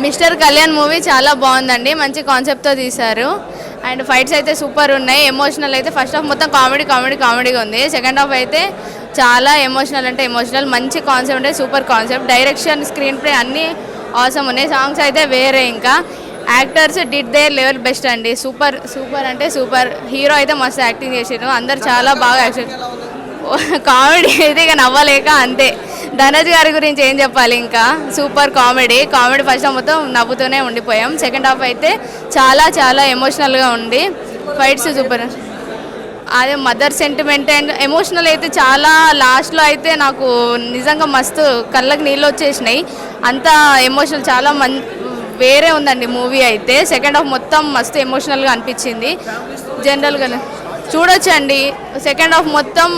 Mister Kalyan movie చాలా బాగుందండి. మంచి కాన్సెప్ట్తో తీశారు. అండ్ ఫైట్స్ అయితే సూపర్ ఉన్నాయి. ఎమోషనల్ అయితే ఫస్ట్ హాఫ్ మొత్తం కామెడీగా ఉంది. సెకండ్ హాఫ్ అయితే చాలా ఎమోషనల్ అంటే ఎమోషనల్. మంచి కాన్సెప్ట్ అంటే super concept. Direction, screen play అన్నీ ఆసమ్ ఉన్నాయి. సాంగ్స్ అయితే వేరే. ఇంకా actors did their level best అండి. సూపర్ అంటే సూపర్. హీరో అయితే మస్తు యాక్టింగ్ చేసారు. అందరు చాలా బాగా యాక్షన్. కామెడీ అయితే ఇక నవ్వలేక అంతే. ధనజ్ గారి గురించి ఏం చెప్పాలి, ఇంకా సూపర్ కామెడీ ఫస్ట్ హాఫ్ మొత్తం నవ్వుతూనే ఉండిపోయాం. సెకండ్ హాఫ్ అయితే చాలా ఎమోషనల్గా ఉంది. Fights super. అదే మదర్ సెంటిమెంట్ అండ్ ఎమోషనల్ అయితే చాలా లాస్ట్లో అయితే నాకు నిజంగా మస్తు కళ్ళకి నీళ్ళు వచ్చేసినాయి. అంత ఎమోషనల్ చాలా వేరే ఉందండి మూవీ అయితే. సెకండ్ హాఫ్ మొత్తం మస్తు ఎమోషనల్గా అనిపించింది. జనరల్గా చూడొచ్చండి. సెకండ్ హాఫ్ మొత్తం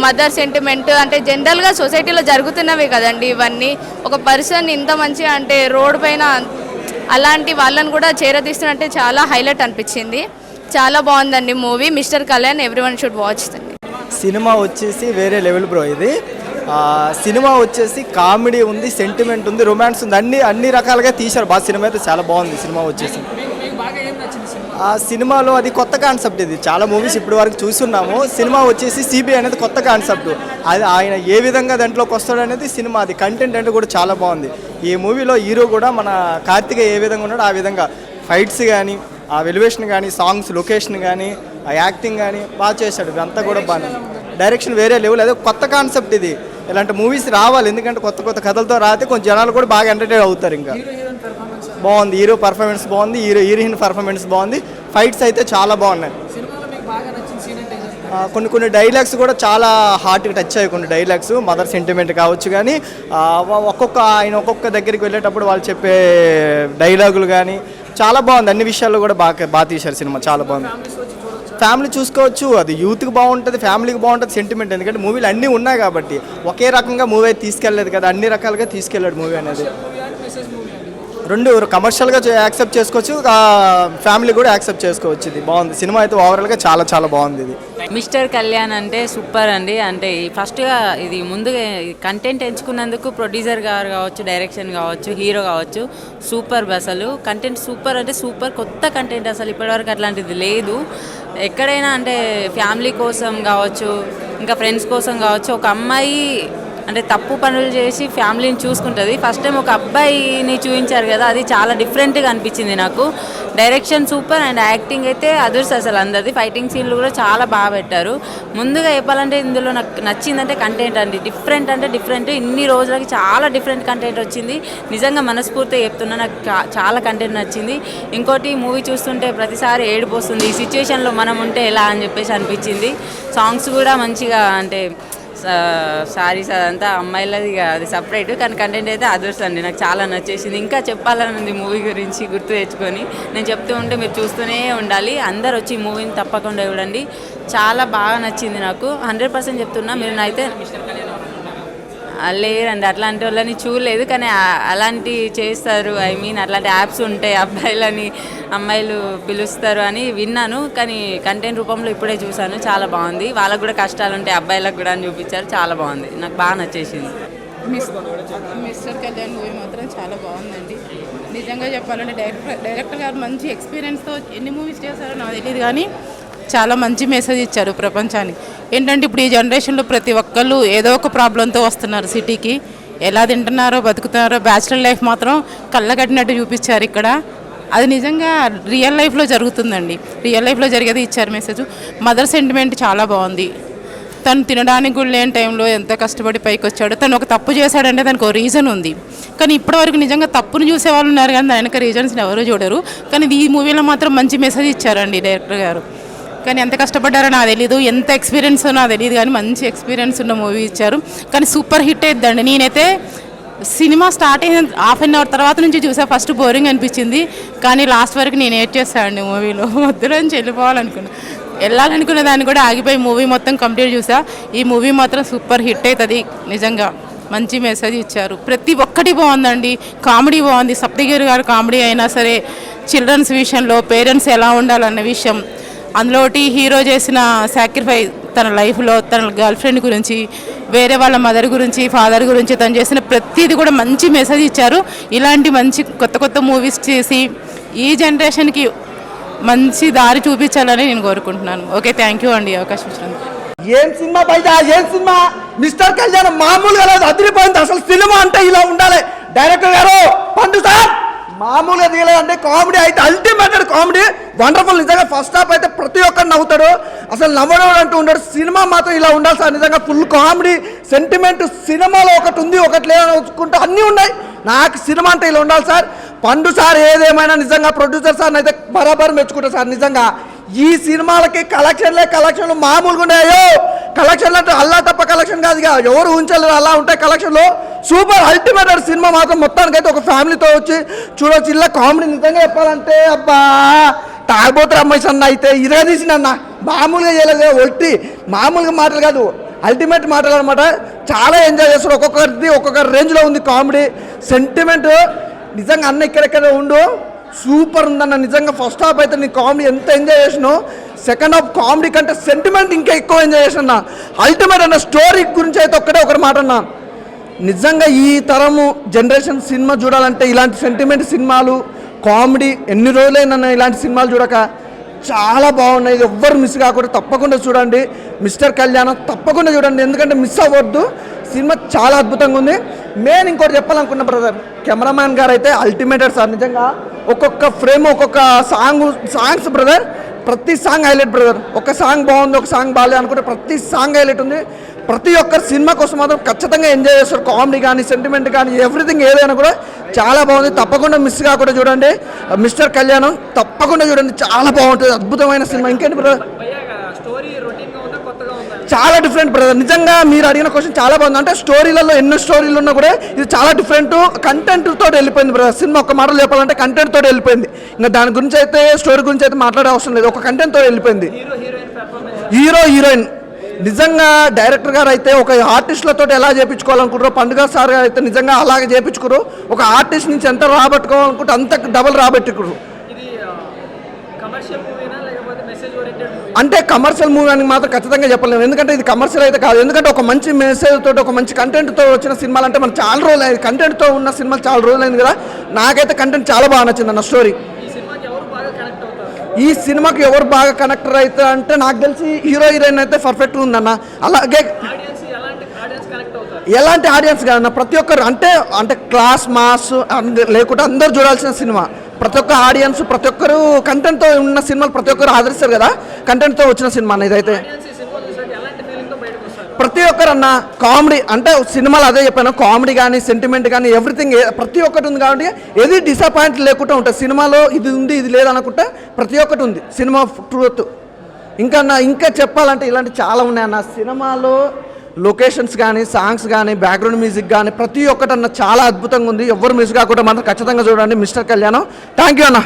మదర్ సెంటిమెంట్ అంటే జనరల్గా సొసైటీలో జరుగుతున్నవే కదండి ఇవన్నీ. ఒక పర్సన్ ఇంత మంచిగా అంటే రోడ్ పైన అలాంటి వాళ్ళని కూడా చేరదీస్తున్నట్టే చాలా హైలైట్ అనిపించింది. చాలా బాగుందండి movie. Mister Kalyan everyone should watch. Cinema వచ్చేసి వేరే లెవెల్ బ్రో. ఇది సినిమా వచ్చేసి కామెడీ ఉంది, సెంటిమెంట్ ఉంది, రొమాన్స్ ఉంది, అన్ని రకాలుగా తీశారు బాగా. సినిమా అయితే చాలా బాగుంది. సినిమా వచ్చేసి ఆ సినిమాలో అది కొత్త కాన్సెప్ట్. ఇది చాలా మూవీస్ ఇప్పటి వరకు చూస్తున్నాము. సినిమా వచ్చేసి సిబిఐ అనేది కొత్త కాన్సెప్ట్. అది ఆయన ఏ విధంగా దాంట్లోకి వస్తాడు అనేది సినిమా. అది కంటెంట్ అంటే కూడా చాలా బాగుంది. ఈ మూవీలో హీరో కూడా మన కార్తిక్ ఏ విధంగా ఉన్నాడో ఆ విధంగా ఫైట్స్ కానీ, ఆ వెలివేషన్ కానీ, సాంగ్స్, లొకేషన్ కానీ, ఆ యాక్టింగ్ కానీ బాగా చేశాడు. ఇదంతా కూడా బాగా. డైరెక్షన్ వేరే లెవెల్. అదే కొత్త కాన్సెప్ట్. ఇది ఇలాంటి మూవీస్ రావాలి. ఎందుకంటే కొత్త కథలతో రాతే కొంచెం జనాలు కూడా బాగా ఎంటర్టైన్ అవుతారు. ఇంకా బాగుంది. హీరో పర్ఫార్మెన్స్ బాగుంది, హీరోయిన్ పర్ఫార్మెన్స్ బాగుంది. ఫైట్స్ అయితే చాలా బాగున్నాయి. కొన్ని డైలాగ్స్ కూడా చాలా హార్ట్కి టచ్ అయ్యాయి. కొన్ని డైలాగ్స్ మదర్ సెంటిమెంట్ కావచ్చు, కానీ ఒక్కొక్క దగ్గరికి వెళ్ళేటప్పుడు వాళ్ళు చెప్పే డైలాగులు కానీ చాలా బాగుంది. అన్ని విషయాల్లో కూడా బాగా తీశారు. సినిమా చాలా బాగుంది. ఫ్యామిలీ చూసుకోవచ్చు. అది యూత్కి బాగుంటుంది, ఫ్యామిలీకి బాగుంటుంది, సెంటిమెంట్. ఎందుకంటే మూవీలు అన్నీ ఉన్నాయి కాబట్టి ఒకే రకంగా మూవీ అయితే తీసుకెళ్ళలేదు కదా, అన్ని రకాలుగా తీసుకెళ్ళాడు మూవీ అనేది. రెండు కమర్షియల్గా యాక్సెప్ట్ చేసుకోవచ్చు, ఫ్యామిలీ కూడా యాక్సెప్ట్ చేసుకోవచ్చు. ఇది బాగుంది. సినిమా అయితే ఓవరాల్గా చాలా బాగుంది. ఇది మిస్టర్ కళ్యాణ్ అంటే సూపర్ అండి. అంటే ఫస్ట్గా ఇది ముందుగా కంటెంట్ ఎంచుకున్నందుకు ప్రొడ్యూసర్ గారు కావచ్చు, డైరెక్షన్ కావచ్చు, హీరో కావచ్చు, సూపర్. అసలు కంటెంట్ సూపర్ అంటే సూపర్. కొత్త కంటెంట్ అసలు ఇప్పటివరకు అట్లాంటిది లేదు ఎక్కడైనా. అంటే ఫ్యామిలీ కోసం కావచ్చు, ఇంకా ఫ్రెండ్స్ కోసం కావచ్చు. ఒక అమ్మాయి అంటే తప్పు పనులు చేసి ఫ్యామిలీని చూసుకుంటుంది. ఫస్ట్ టైం ఒక అబ్బాయిని చూపించారు కదా, అది చాలా డిఫరెంట్గా అనిపించింది నాకు. డైరెక్షన్ సూపర్ అండ్ యాక్టింగ్ అయితే అదర్స్ అసలు అందరిది. ఫైటింగ్ సీన్లు కూడా చాలా బాగా పెట్టారు. ముందుగా చెప్పాలంటే ఇందులో నాకు నచ్చిందంటే కంటెంట్ అండి. డిఫరెంట్ అంటే డిఫరెంట్. ఇన్ని రోజులకి చాలా డిఫరెంట్ కంటెంట్ వచ్చింది. నిజంగా మనస్ఫూర్తిగా చెప్తున్నా, నాకు చాలా కంటెంట్ నచ్చింది. ఇంకోటి మూవీ చూస్తుంటే ప్రతిసారి ఏడుపు వస్తుంది. ఈ సిచ్యువేషన్లో మనం ఉంటే ఎలా అని చెప్పేసి అనిపించింది. సాంగ్స్ కూడా మంచిగా అంటే సారీస్ అదంతా అమ్మాయిలది అది సపరేట్, కానీ కంటెంట్ అయితే అదర్స్ అండి. నాకు చాలా నచ్చేసింది. ఇంకా చెప్పాలనుంది మూవీ గురించి గుర్తు తెచ్చుకొని. నేను చెప్తూ ఉంటే మీరు చూస్తూనే ఉండాలి. అందరు వచ్చి ఈ మూవీని తప్పకుండా చూడండి. చాలా బాగా నచ్చింది నాకు. 100% చెప్తున్నా. మీరు అయితే లేరండి, అట్లాంటి వాళ్ళని చూడలేదు, కానీ అలాంటి చేస్తారు. అట్లాంటి యాప్స్ ఉంటాయి, అమ్మాయిలు పిలుస్తారు అని విన్నాను, కానీ కంటెంట్ రూపంలో ఇప్పుడే చూశాను. చాలా బాగుంది. వాళ్ళకు కూడా కష్టాలు ఉంటాయి, అబ్బాయిలకు కూడా అని చూపించారు. చాలా బాగుంది. నాకు బాగా నచ్చేసింది. మిస్టర్ కళ్యాణ్ మూవీ మాత్రం చాలా బాగుందండి. నిజంగా చెప్పాలంటే డైరెక్టర్ గారు మంచి ఎక్స్పీరియన్స్తో ఎన్ని మూవీస్ చేశారో నాకు తెలియదు, కానీ చాలా మంచి మెసేజ్ ఇచ్చారు ప్రపంచానికి. ఏంటంటే ఇప్పుడు ఈ జనరేషన్లో ప్రతి ఒక్కళ్ళు ఏదో ఒక ప్రాబ్లంతో వస్తున్నారు సిటీకి. ఎలా తింటున్నారో బతుకుతున్నారో, బ్యాచిలర్ లైఫ్ మాత్రం కళ్ళగట్టినట్టు చూపించారు ఇక్కడ. అది నిజంగా రియల్ లైఫ్లో జరుగుతుందండి. రియల్ లైఫ్లో జరిగేది ఇచ్చారు మెసేజ్. మదర్ సెంటిమెంట్ చాలా బాగుంది. తను తినడానికి కూడా లేని టైంలో ఎంత కష్టపడి పైకి వచ్చాడు. తను ఒక తప్పు చేశాడంటే దానికి ఒక రీజన్ ఉంది, కానీ ఇప్పటివరకు నిజంగా తప్పును చూసేవాళ్ళు ఉన్నారు, కానీ దానికి రీజన్స్ని ఎవరూ చూడరు. కానీ ఈ మూవీలో మాత్రం మంచి మెసేజ్ ఇచ్చారండి డైరెక్టర్ గారు. కానీ ఎంత కష్టపడ్డారో నాకు తెలీదు, ఎంత ఎక్స్పీరియన్స్ నాకు తెలియదు, కానీ మంచి ఎక్స్పీరియన్స్ ఉన్న మూవీ ఇచ్చారు. కానీ సూపర్ హిట్ అయిద్దండి. నేనైతే సినిమా స్టార్ట్ అయిన హాఫ్ అన్ అవర్ తర్వాత నుంచి చూసా. ఫస్ట్ బోరింగ్ అనిపించింది, కానీ లాస్ట్ వరకు నేను ఏడ్ చేస్తానండి మూవీలో. మధ్యలో నుంచి వెళ్ళాలనుకున్న దాన్ని కూడా ఆగిపోయి మూవీ మొత్తం కంప్లీట్ చూసా. ఈ మూవీ మాత్రం సూపర్ హిట్ అవుతుంది. నిజంగా మంచి మెసేజ్ ఇచ్చారు. ప్రతి ఒక్కటి బాగుందండి. కామెడీ బాగుంది. సప్తగిరి గారు కామెడీ అయినా సరే, చిల్డ్రన్స్ విషయంలో పేరెంట్స్ ఎలా ఉండాలన్న విషయం, అందులోటి హీరో చేసిన సాక్రిఫైస్ తన లైఫ్లో తన గర్ల్ ఫ్రెండ్ గురించి, వేరే వాళ్ళ మదర్ గురించి, ఫాదర్ గురించి తను చేసిన ప్రతిదీ కూడా మంచి మెసేజ్ ఇచ్చారు. ఇలాంటి మంచి కొత్త కొత్త మూవీస్ చేసి ఈ జనరేషన్కి మంచి దారి చూపించాలని నేను కోరుకుంటున్నాను. ఓకే, థ్యాంక్ యూ అండి అవకాశం ఇచ్చినందుకు. ఏం సినిమా బయట, ఏం సినిమా! మిస్టర్ కళ్యాణ్ మామూలుగా లేదు, అదిరిపోయింది. అసలు సినిమా అంటే ఇలా ఉండాలి. డైరెక్టర్ గారు పండు సార్ మామూలుగా తీయలేదంటే కామెడీ అయితే అల్టిమేటెడ్ కామెడీ, వండర్ఫుల్. నిజంగా ఫస్ట్ హాఫ్ అయితే ప్రతి ఒక్కరు నవ్వుతాడు, అసలు నవ్వడం అంటూ ఉంటాడు. సినిమా మాత్రం ఇలా ఉండాలి సార్. నిజంగా ఫుల్ కామెడీ, సెంటిమెంట్. సినిమాలో ఒకటి ఉంది, ఒకటి లేదనుకుంటూ అన్నీ ఉన్నాయి. నాకు సినిమా అంటే ఇలా ఉండాలి సార్. పండు సార్ ఏదేమైనా నిజంగా ప్రొడ్యూసర్ సార్ అయితే బరాబర్ మెచ్చుకుంటారు సార్. నిజంగా ఈ సినిమాలకి కలెక్షన్లు మామూలుగా ఉన్నాయో. కలెక్షన్లు అంటే అల్లా తప్ప కలెక్షన్ కాదు, ఇక ఎవరు ఉంచలేరు, అలా ఉంటాయి కలెక్షన్లు. సూపర్ అల్టిమేటెడ్ సినిమా మాత్రం మొత్తానికైతే ఒక ఫ్యామిలీతో వచ్చి చూడొచ్చు. ఇలా కామెడీ నిజంగా చెప్పాలంటే అబ్బా తాగబోతురు అమ్మాయి సన్న అయితే ఇరగా తీసినన్న మామూలుగా చేయలేదు. ఒట్టి మామూలుగా మాటలు కాదు, అల్టిమేట్ మాటలు అనమాట. చాలా ఎంజాయ్ చేస్తారు. ఒక్కొక్కరిది ఒక్కొక్క రేంజ్లో ఉంది కామెడీ, సెంటిమెంట్. నిజంగా అన్న ఇక్కడెక్కడ ఉండు సూపర్ ఉందన్న. నిజంగా ఫస్ట్ హాఫ్ అయితే నీ కామెడీ ఎంత ఎంజాయ్ చేసినావు, సెకండ్ హాఫ్ కామెడీ కంటే సెంటిమెంట్ ఇంకా ఎక్కువ ఎంజాయ్ చేసిన. అల్టిమేట్ అన్న. స్టోరీ గురించి అయితే ఒకటి మాట అన్న. నిజంగా ఈ తరము జనరేషన్ సినిమా చూడాలంటే ఇలాంటి సెంటిమెంట్ సినిమాలు, కామెడీ ఎన్ని రోజులైనా ఇలాంటి సినిమాలు చూడక చాలా బాగున్నాయి. ఎవ్వరు మిస్ కాకుండా తప్పకుండా చూడండి. మిస్టర్ కళ్యాణం తప్పకుండా చూడండి, ఎందుకంటే మిస్ అవ్వద్దు. సినిమా చాలా అద్భుతంగా ఉంది. మెయిన్ ఇంకోటి చెప్పాలనుకున్న బ్రదర్, కెమెరామ్యాన్ గారు అయితే అల్టిమేటెడ్ సార్. నిజంగా ఒక్కొక్క ఫ్రేమ్, ఒక్కొక్క సాంగ్స్ బ్రదర్, ప్రతి సాంగ్ హైలైట్ బ్రదర్. ఒక సాంగ్ బాగుంది, ఒక సాంగ్ బాగాలేదు అనుకుంటే ప్రతి సాంగ్ హైలైట్ ఉంది. ప్రతి ఒక్కరు సినిమా కోసం మాత్రం ఖచ్చితంగా ఎంజాయ్ చేస్తారు. కామెడీ కానీ, సెంటిమెంట్ కానీ, ఎవ్రీథింగ్ ఏదైనా కూడా చాలా బాగుంది. తప్పకుండా మిస్ కాకుండా చూడండి. మిస్టర్ కళ్యాణం తప్పకుండా చూడండి, చాలా బాగుంటుంది. అద్భుతమైన సినిమా. ఇంకేంటి బ్రదర్, చాలా డిఫరెంట్ బ్రదర్. నిజంగా మీరు అడిగిన క్వశ్చన్ చాలా బాగుంది. అంటే స్టోరీలలో ఎన్నో స్టోరీలు ఉన్నా కూడా ఇది చాలా డిఫరెంట్ కంటెంట్ తోటి వెళ్ళిపోయింది బ్రదర్. సినిమా ఒక మాటలు చెప్పాలంటే కంటెంట్ తోటి వెళ్ళిపోయింది. ఇంకా దాని గురించి అయితే, స్టోరీ గురించి అయితే మాట్లాడే అవసరం లేదు. ఒక కంటెంట్ తోటి వెళ్ళిపోయింది. హీరోయిన్ నిజంగా డైరెక్టర్ గారు అయితే ఒక ఆర్టిస్టులతో ఎలా చేయించుకోవాలనుకుంటారో, పండుగ సార్ గారు అయితే నిజంగా అలాగే చేయించుకోరు. ఒక ఆర్టిస్ట్ నుంచి ఎంత రాబట్టుకోవాలనుకుంటే అంత డబల్ రాబట్టుకురు. అంటే కమర్షియల్ మూవీ అని మాత్రం ఖచ్చితంగా చెప్పలేము, ఎందుకంటే ఇది కమర్షియల్ అయితే కాదు. ఎందుకంటే ఒక మంచి మెసేజ్ తోటి, ఒక మంచి కంటెంట్తో వచ్చిన సినిమాలు అంటే మనం చాలా రోజులు అయింది. కంటెంట్తో ఉన్న సినిమాలు చాలా రోజులైంది కదా. నాకైతే కంటెంట్ చాలా బాగా నచ్చింది అన్న. స్టోరీ ఈ సినిమాకి ఎవరు బాగా కనెక్టర్ అయితే అంటే నాకు తెలిసి హీరోయిన్ అయితే పర్ఫెక్ట్గా ఉందన్న. అలాగే ఎలాంటి ఆడియన్స్ కాదన్న, ప్రతి ఒక్కరు అంటే క్లాస్ మాస్ లేకుండా అందరు చూడాల్సిన సినిమా. ప్రతి ఒక్క ఆడియన్స్, ప్రతి ఒక్కరు కంటెంట్తో ఉన్న సినిమాలు ప్రతి ఒక్కరు ఆదరిస్తారు కదా. కంటెంట్తో వచ్చిన సినిమా ఇదైతే ప్రతి ఒక్కరు అన్న. కామెడీ అంటే సినిమాలు అదే చెప్పాను, కామెడీ కానీ, సెంటిమెంట్ కానీ, ఎవ్రీథింగ్ ప్రతి ఒక్కటి ఉంది. కాబట్టి ఏది డిసప్పాయింట్ లేకుండా ఉంటుంది సినిమాలో. ఇది ఉంది, ఇది లేదనుకుంటే ప్రతి ఒక్కటి ఉంది సినిమా ట్రూత్. ఇంకా చెప్పాలంటే ఇలాంటి చాలా ఉన్నాయన్న సినిమాలో. లొకేషన్స్ కానీ, సాంగ్స్ కానీ, బ్యాక్గ్రౌండ్ మ్యూజిక్ కానీ ప్రతి ఒక్కటి అన్న చాలా అద్భుతంగా ఉంది. ఎవరు మిస్ కాకుండా మాత్రం ఖచ్చితంగా చూడండి మిస్టర్ కళ్యాణం. థ్యాంక్ యూ అన్న.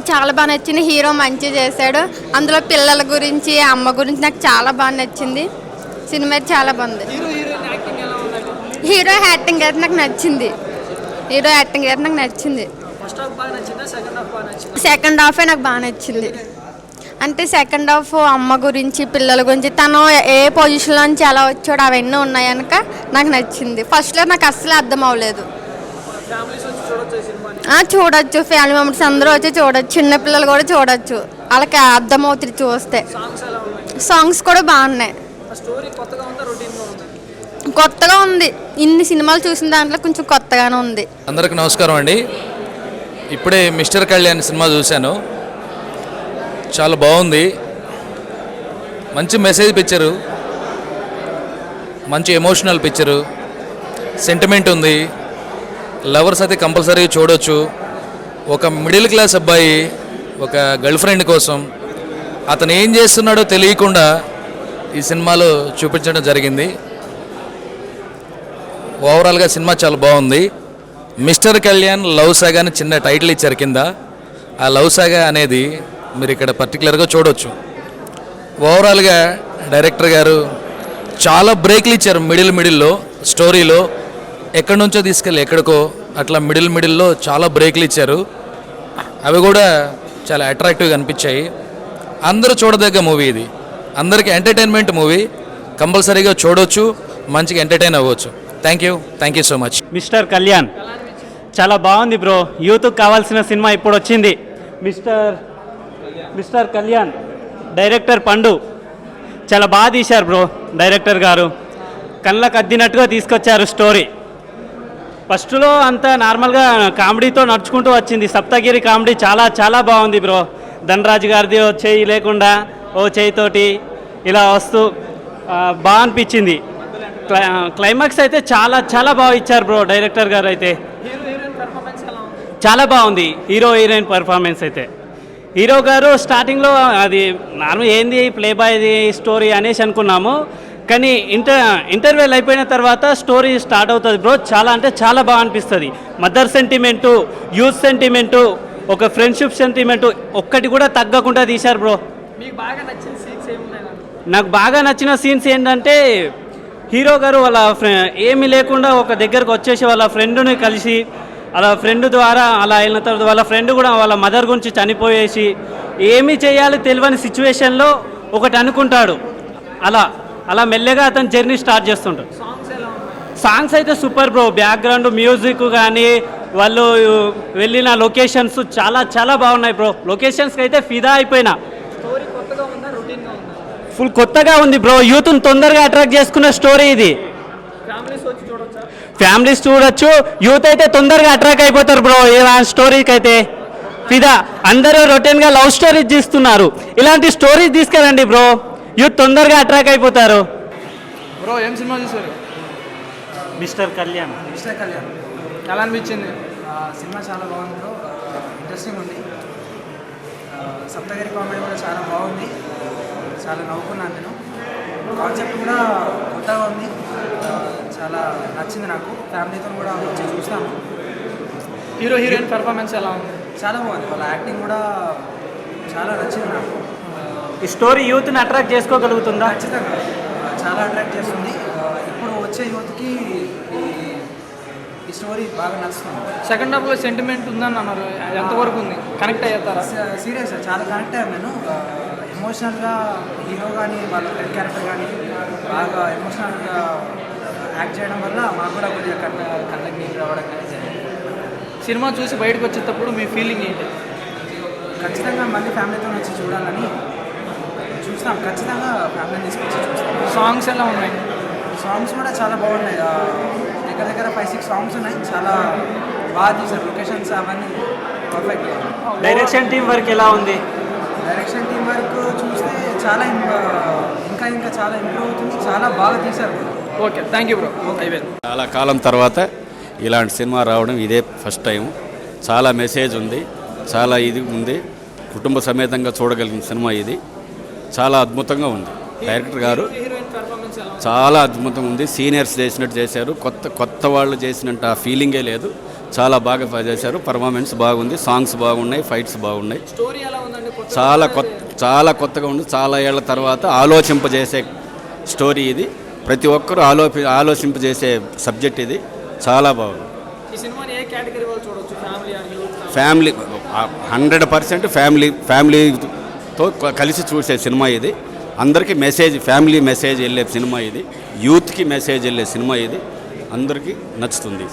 చాలా బాగా నచ్చింది. హీరో మంచి చేశాడు. అందులో పిల్లల గురించి, అమ్మ గురించి నాకు చాలా బాగా నచ్చింది. సినిమా చాలా బాగుంది. హీరో యాక్టింగ్ అయితే నాకు నచ్చింది. సెకండ్ హాఫే నాకు బాగా నచ్చింది. అంటే సెకండ్ హాఫ్ అమ్మ గురించి, పిల్లల గురించి, తను ఏ పొజిషన్లో నుంచి ఎలా వచ్చాడు అవన్నీ ఉన్నాయి కనుక నాకు నచ్చింది. ఫస్ట్లో నాకు అస్సలు అర్థం అవ్వలేదు. చూడొచ్చు, ఫ్యామిలీ మెంబర్స్ అందరూ వచ్చి చూడొచ్చు, చిన్నపిల్లలు కూడా చూడొచ్చు. వాళ్ళకి అర్థమవుతుంది చూస్తే. సాంగ్స్ కూడా బాగున్నాయి. కొత్తగా ఉంది. ఇన్ని సినిమాలు చూసిన దాంట్లో కొంచెం కొత్తగానే ఉంది. అందరికి నమస్కారం అండి. ఇప్పుడే మిస్టర్ కళ్యాణ్ సినిమా చూశాను, చాలా బాగుంది. మంచి మెసేజ్ పిక్చరు, మంచి ఎమోషనల్ పిక్చరు, సెంటిమెంట్ ఉంది. లవర్స్ అయితే కంపల్సరీ చూడొచ్చు. ఒక మిడిల్ క్లాస్ అబ్బాయి ఒక గర్ల్ ఫ్రెండ్ కోసం అతను ఏం చేస్తున్నాడో తెలియకుండా ఈ సినిమాలో చూపించడం జరిగింది. ఓవరాల్గా సినిమా చాలా బాగుంది. మిస్టర్ కళ్యాణ్ లవ్ సాగా అని చిన్న టైటిల్ ఇచ్చారు కింద. ఆ లవ్ సాగా అనేది మీరు ఇక్కడ పర్టికులర్గా చూడవచ్చు. ఓవరాల్గా డైరెక్టర్ గారు చాలా బ్రేక్లు ఇచ్చారు మిడిల్లో స్టోరీలో. ఎక్కడి నుంచో తీసుకెళ్ళి ఎక్కడికో అట్లా మిడిల్లో చాలా బ్రేక్లు ఇచ్చారు. అవి కూడా చాలా అట్రాక్టివ్గా అనిపించాయి. అందరూ చూడదగ్గ మూవీ ఇది. అందరికీ ఎంటర్టైన్మెంట్ మూవీ, కంపల్సరీగా చూడొచ్చు, మంచిగా ఎంటర్టైన్ అవ్వచ్చు. Thank you so much. Mister Kalyan చాలా బాగుంది బ్రో. యూత్కి కావాల్సిన సినిమా ఇప్పుడు వచ్చింది. మిస్టర్ కళ్యాణ్, డైరెక్టర్ పండు చాలా బాగా తీశారు బ్రో. డైరెక్టర్ గారు కళ్ళకు అద్దినట్టుగా తీసుకొచ్చారు స్టోరీ. ఫస్ట్లో అంతా నార్మల్గా కామెడీతో నడుచుకుంటూ వచ్చింది. సప్తగిరి కామెడీ చాలా చాలా బాగుంది బ్రో. ధనరాజు గారిది ఓ చేయి లేకుండా ఓ చేయితోటి ఇలా వస్తూ బాగా అనిపించింది. క్లైమాక్స్ అయితే చాలా చాలా బాగా ఇచ్చారు బ్రో. డైరెక్టర్ గారు అయితే చాలా బాగుంది. హీరో హీరోయిన్ పర్ఫార్మెన్స్ అయితే హీరో గారు స్టార్టింగ్లో అది నార్మల్ ఏంది ప్లే బాయ్ది స్టోరీ అనేసి అనుకున్నాము, కానీ ఇంటర్వెల్ అయిపోయిన తర్వాత స్టోరీ స్టార్ట్ అవుతుంది బ్రో. చాలా అంటే చాలా బాగా అనిపిస్తుంది. మదర్ సెంటిమెంటు, యూత్ సెంటిమెంటు, ఒక ఫ్రెండ్షిప్ సెంటిమెంటు ఒక్కటి కూడా తగ్గకుండా తీశారు బ్రో. నాకు బాగా నచ్చిన సీన్స్ ఏంటంటే హీరో గారు వాళ్ళ ఏమీ లేకుండా ఒక దగ్గరకు వచ్చేసి వాళ్ళ ఫ్రెండ్ని కలిసి అలా ఫ్రెండ్ ద్వారా అలా అయిన తర్వాత వాళ్ళ ఫ్రెండ్ కూడా వాళ్ళ మదర్ గురించి చనిపోయేసి ఏమీ చేయాలో తెలియని సిచ్యువేషన్లో ఒకటి అనుకుంటాడు. అలా మెల్లగా అతను జర్నీ స్టార్ట్ చేస్తుంటాడు. సాంగ్స్ అయితే సూపర్ బ్రో. బ్యాక్గ్రౌండ్ మ్యూజిక్ కానీ వాళ్ళు వెళ్ళిన లొకేషన్స్ చాలా చాలా బాగున్నాయి బ్రో. లొకేషన్స్కి అయితే ఫిదా అయిపోయినా. ఫుల్ కొత్తగా ఉంది బ్రో. యూత్ని తొందరగా అట్రాక్ట్ చేసుకున్న స్టోరీ ఇది. ఫ్యామిలీస్ చూడొచ్చు. యూత్ అయితే తొందరగా అట్రాక్ట్ అయిపోతారు బ్రో. స్టోరీకి అయితే ఫిదా. అందరూ రొటీన్గా లవ్ స్టోరీస్ తీస్తున్నారు. ఇలాంటి స్టోరీస్ తీసుకురండి బ్రో. యూత్ తొందరగా అట్రాక్ట్ అయిపోతారు. బ్రో ఏం సినిమా చూసారు? మిస్టర్ కళ్యాణ్ ఎలా అనిపించింది? సినిమా చాలా బాగుంది బ్రో. ఇంట్రెస్టింగ్ ఉంది. సప్తగిరి కామెడీ కూడా చాలా బాగుంది. చాలా నవ్వుకున్నాను నేను. కాన్సెప్ట్ కూడా కొత్తగా ఉంది. చాలా నచ్చింది నాకు. ఫ్యామిలీతో కూడా వచ్చి చూస్తాను. హీరో హీరోయిన్ పెర్ఫార్మెన్స్ ఎలా ఉంది? చాలా బాగుంది. వాళ్ళ యాక్టింగ్ కూడా చాలా నచ్చింది నాకు. ఈ స్టోరీ యూత్ని అట్రాక్ట్ చేసుకోగలుగుతుందా? ఖచ్చితంగా చాలా అట్రాక్ట్ చేస్తుంది. ఇప్పుడు వచ్చే యూత్కి ఈ స్టోరీ బాగా నచ్చుతుంది. సెకండ్ హాఫ్లో సెంటిమెంట్ ఉందని అన్నారు, ఎంతవరకు ఉంది? కనెక్ట్ అయ్యారా? సీరియస్ చాలా కనెక్ట్ అయ్యాను నేను. ఎమోషనల్గా హీరో కానీ వాళ్ళ ఫ్రెండ్ క్యారెక్టర్ కానీ బాగా ఎమోషనల్గా యాక్ట్ చేయడం వల్ల మాకు కూడా కొద్దిగా కళ్ళకి నీళ్ళు రావడం కానీ జరిగింది. సినిమా చూసి బయటకు వచ్చేటప్పుడు మీ ఫీలింగ్ ఏంటి? ఖచ్చితంగా మళ్ళీ ఫ్యామిలీతో వచ్చి చూడాలని చూస్తాం. ఖచ్చితంగా ఫ్యామిలీని తీసుకొచ్చి చూస్తాం. సాంగ్స్ ఎలా ఉన్నాయి? సాంగ్స్ కూడా చాలా బాగున్నాయి. దగ్గర 5-6 సాంగ్స్ ఉన్నాయి. చాలా బాగా తీశారు. లొకేషన్స్ అవన్నీ పర్ఫెక్ట్గా. డైరెక్షన్ టీం వర్క్ ఎలా ఉంది? డైరెక్షన్ టీం వర్క్ చూస్తే చాలా ఇంకా చాలా ఇంప్రూవ్ అవుతుంది. చాలా బాగా తీశారు. Okay, thank you bro. అయిపోయింది. చాలా కాలం తర్వాత ఇలాంటి సినిమా రావడం ఇదే ఫస్ట్ టైం. చాలా మెసేజ్ ఉంది, చాలా ఇది ఉంది. కుటుంబ సమేతంగా చూడగలిగిన సినిమా ఇది. చాలా అద్భుతంగా ఉంది. డైరెక్టర్ గారు చాలా అద్భుతంగా ఉంది. సీనియర్స్ చేసినట్టు చేశారు. కొత్త వాళ్ళు చేసినట్టు ఆ ఫీలింగే లేదు. చాలా బాగా చేశారు. పర్ఫార్మెన్స్ బాగుంది. సాంగ్స్ బాగున్నాయి. ఫైట్స్ బాగున్నాయి. చాలా కొత్తగా ఉంది. చాలా ఏళ్ల తర్వాత ఆలోచింపజేసే స్టోరీ ఇది. ప్రతి ఒక్కరూ ఆలోచింపజేసే సబ్జెక్ట్ ఇది. చాలా బాగుంది. ఫ్యామిలీ 100% ఫ్యామిలీతో కలిసి చూసే సినిమా ఇది. అందరికీ మెసేజ్, ఫ్యామిలీ మెసేజ్ వెళ్ళే సినిమా ఇది. యూత్కి మెసేజ్ వెళ్ళే సినిమా ఇది. అందరికీ నచ్చుతుంది.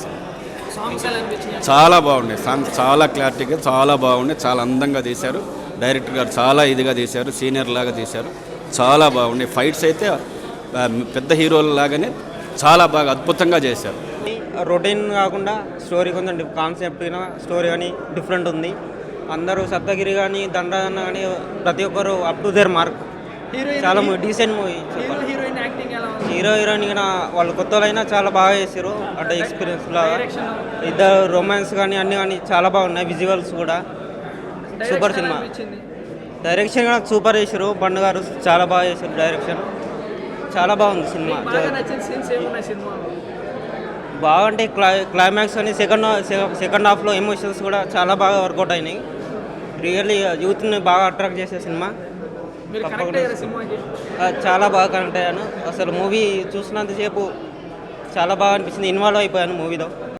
చాలా బాగున్నాయి సాంగ్స్. చాలా క్లారిటీగా చాలా బాగున్నాయి. చాలా అందంగా తీశారు. డైరెక్టర్ గారు చాలా ఇదిగా తీశారు. సీనియర్ లాగా తీశారు. చాలా బాగున్నాయి. ఫైట్స్ అయితే పెద్ద హీరోల లాగానే చాలా బాగా అద్భుతంగా చేశారు. రొటీన్ కాకుండా స్టోరీ కొంచెం కాన్సెప్ట్ స్టోరీ కానీ డిఫరెంట్ ఉంది. అందరూ సప్తగిరి కానీ దండన్న కానీ ప్రతి ఒక్కరు అప్ టు దేర్ మార్క్. చాలా డీసెంట్ మూవీ. హీరో హీరోయిన్ కూడా వాళ్ళు కొత్త అయినా చాలా బాగా చేశారు. అంటే ఎక్స్పీరియన్స్ లాగా ఇద్దరు రొమాన్స్ కానీ అన్నీ కానీ చాలా బాగున్నాయి. విజువల్స్ కూడా సూపర్ సినిమా. డైరెక్షన్ కూడా సూపర్ చేశారు. బండు గారు చాలా బాగా చేశారు. డైరెక్షన్ చాలా బాగుంది సినిమా. బాగుంటే క్లైమాక్స్ అని సెకండ్ హాఫ్లో ఎమోషన్స్ కూడా చాలా బాగా వర్కౌట్ అయినాయి. రియల్లీ యూత్ని బాగా అట్రాక్ట్ చేసే సినిమా. చాలా బాగా కనెక్ట్ అయ్యాను. అసలు మూవీ చూసినంతసేపు చాలా బాగా అనిపించింది. ఇన్వాల్వ్ అయిపోయాను మూవీలో.